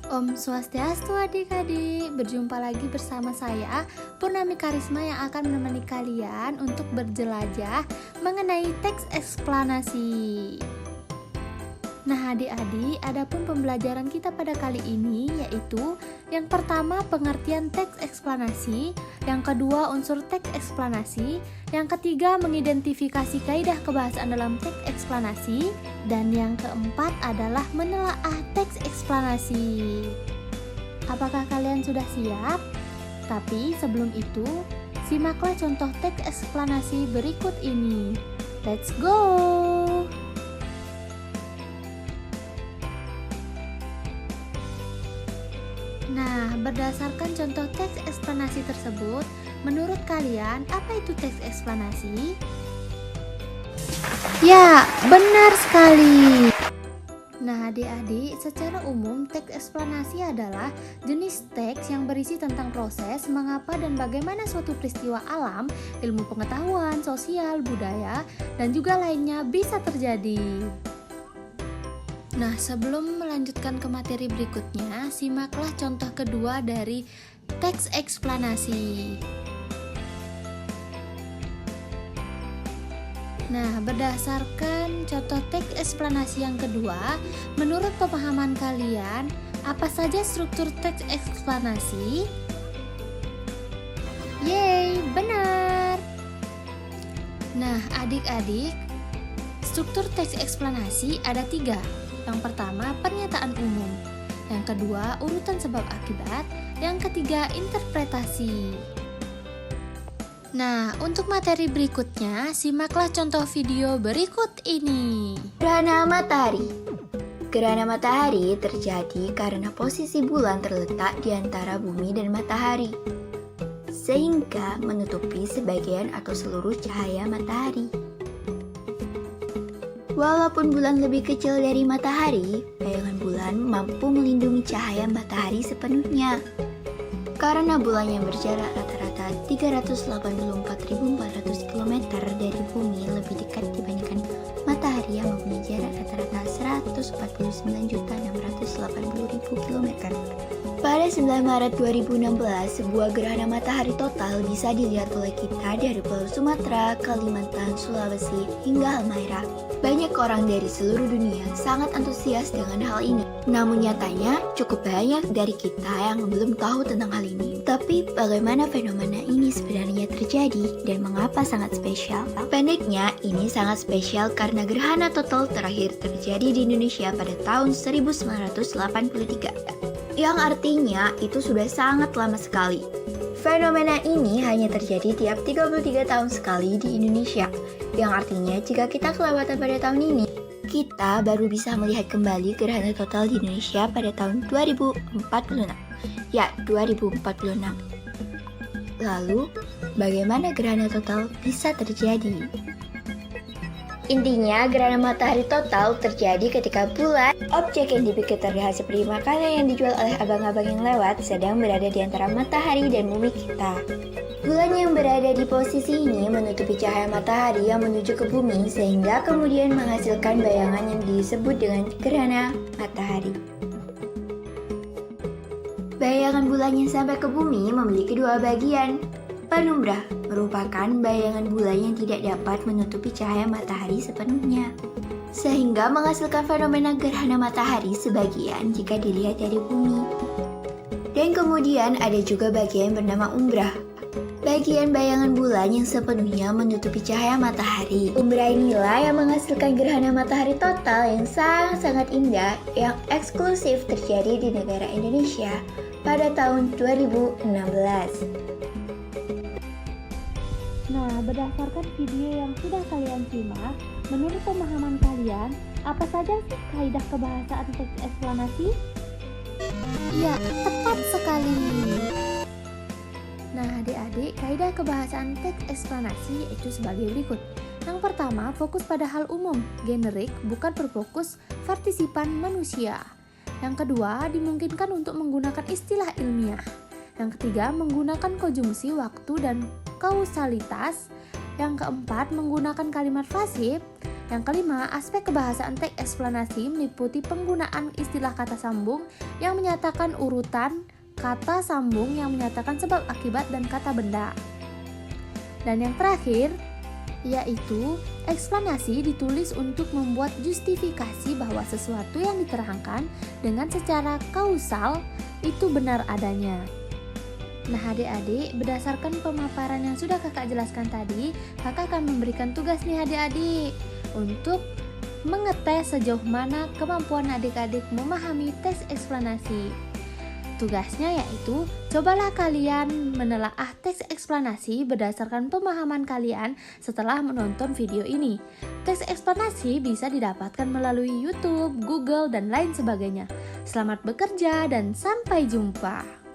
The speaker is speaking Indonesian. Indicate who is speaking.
Speaker 1: Om Swastiastu adik-adik, berjumpa lagi bersama saya Purnami Karisma yang akan menemani kalian untuk berjelajah mengenai teks eksplanasi. Nah adik-adik, adapun pembelajaran kita pada kali ini yaitu yang pertama pengertian teks eksplanasi, yang kedua unsur teks eksplanasi, yang ketiga mengidentifikasi kaidah kebahasaan dalam teks eksplanasi, dan yang keempat adalah menelaah teks eksplanasi. Apakah kalian sudah siap? Tapi sebelum itu, simaklah contoh teks eksplanasi berikut ini. Let's go! Nah, berdasarkan contoh teks eksplanasi tersebut, menurut kalian apa itu teks eksplanasi? Ya, benar sekali. Nah, adik-adik, secara umum teks eksplanasi adalah jenis teks yang berisi tentang proses, mengapa dan bagaimana suatu peristiwa alam, ilmu pengetahuan, sosial, budaya, dan juga lainnya bisa terjadi. Nah, sebelum melanjutkan ke materi berikutnya, simaklah contoh kedua dari teks eksplanasi. Nah, berdasarkan contoh teks eksplanasi yang kedua, menurut pemahaman kalian, apa saja struktur teks eksplanasi? Yeay, benar! Nah, adik-adik, struktur teks eksplanasi ada 3. Yang pertama, pernyataan umum. Yang kedua, urutan sebab akibat. Yang ketiga, interpretasi. Nah, untuk materi berikutnya, simaklah contoh video berikut ini.
Speaker 2: Gerhana matahari. Gerhana matahari terjadi karena posisi bulan terletak di antara bumi dan matahari, sehingga menutupi sebagian atau seluruh cahaya matahari. Walaupun bulan lebih kecil dari matahari, bayangan bulan mampu melindungi cahaya matahari sepenuhnya. Karena bulan yang berjarak rata-rata 384.400 km dari bumi lebih dekat dibandingkan matahari yang mempunyai jarak rata-rata 149.680.000 km. Pada 9 Maret 2016, sebuah gerhana matahari total bisa dilihat oleh kita dari Pulau Sumatera, Kalimantan, Sulawesi, hingga Halmahera. Banyak orang dari seluruh dunia sangat antusias dengan hal ini. Namun nyatanya cukup banyak dari kita yang belum tahu tentang hal ini. Tapi bagaimana fenomena ini sebenarnya terjadi dan mengapa sangat spesial? Pendeknya, ini sangat spesial karena gerhana total terakhir terjadi di Indonesia pada tahun 1983. Yang artinya itu sudah sangat lama sekali. Fenomena ini hanya terjadi tiap 33 tahun sekali di Indonesia, yang artinya jika kita kelewatan pada tahun ini, kita baru bisa melihat kembali gerhana total di Indonesia pada tahun 2046. Ya, 2046. Lalu, bagaimana gerhana total bisa terjadi? Intinya, gerhana matahari total terjadi ketika bulan, objek yang dipikir terlihat seperti makanan yang dijual oleh abang-abang yang lewat, sedang berada di antara matahari dan bumi kita. Bulan yang berada di posisi ini menutupi cahaya matahari yang menuju ke bumi, sehingga kemudian menghasilkan bayangan yang disebut dengan gerhana matahari. Bayangan bulan yang sampai ke bumi memiliki 2 bagian. Penumbra merupakan bayangan bulan yang tidak dapat menutupi cahaya matahari sepenuhnya, sehingga menghasilkan fenomena gerhana matahari sebagian jika dilihat dari bumi. Dan kemudian ada juga bagian bernama umbra, bagian bayangan bulan yang sepenuhnya menutupi cahaya matahari. Umbra inilah yang menghasilkan gerhana matahari total yang sangat-sangat indah yang eksklusif terjadi di negara Indonesia pada tahun 2016.
Speaker 1: Nah, berdasarkan video yang sudah kalian simak, menurut pemahaman kalian, apa saja sih kaidah kebahasaan teks eksplanasi? Ya, tepat sekali. Nah, adik-adik, kaidah kebahasaan teks eksplanasi itu sebagai berikut. Yang pertama, fokus pada hal umum, generik, bukan berfokus partisipan manusia. Yang kedua, dimungkinkan untuk menggunakan istilah ilmiah. Yang ketiga, menggunakan konjungsi waktu dan kausalitas. Yang keempat, menggunakan kalimat pasif. Yang kelima, aspek kebahasaan teks eksplanasi meliputi penggunaan istilah kata sambung yang menyatakan urutan, kata sambung yang menyatakan sebab akibat dan kata benda. Dan yang terakhir, yaitu eksplanasi ditulis untuk membuat justifikasi bahwa sesuatu yang diterangkan dengan secara kausal itu benar adanya. Nah adik-adik, berdasarkan pemaparan yang sudah kakak jelaskan tadi, kakak akan memberikan tugas nih adik-adik untuk mengetes sejauh mana kemampuan adik-adik memahami teks eksplanasi. Tugasnya yaitu, cobalah kalian menelaah teks eksplanasi berdasarkan pemahaman kalian setelah menonton video ini. Teks eksplanasi bisa didapatkan melalui YouTube, Google, dan lain sebagainya. Selamat bekerja dan sampai jumpa.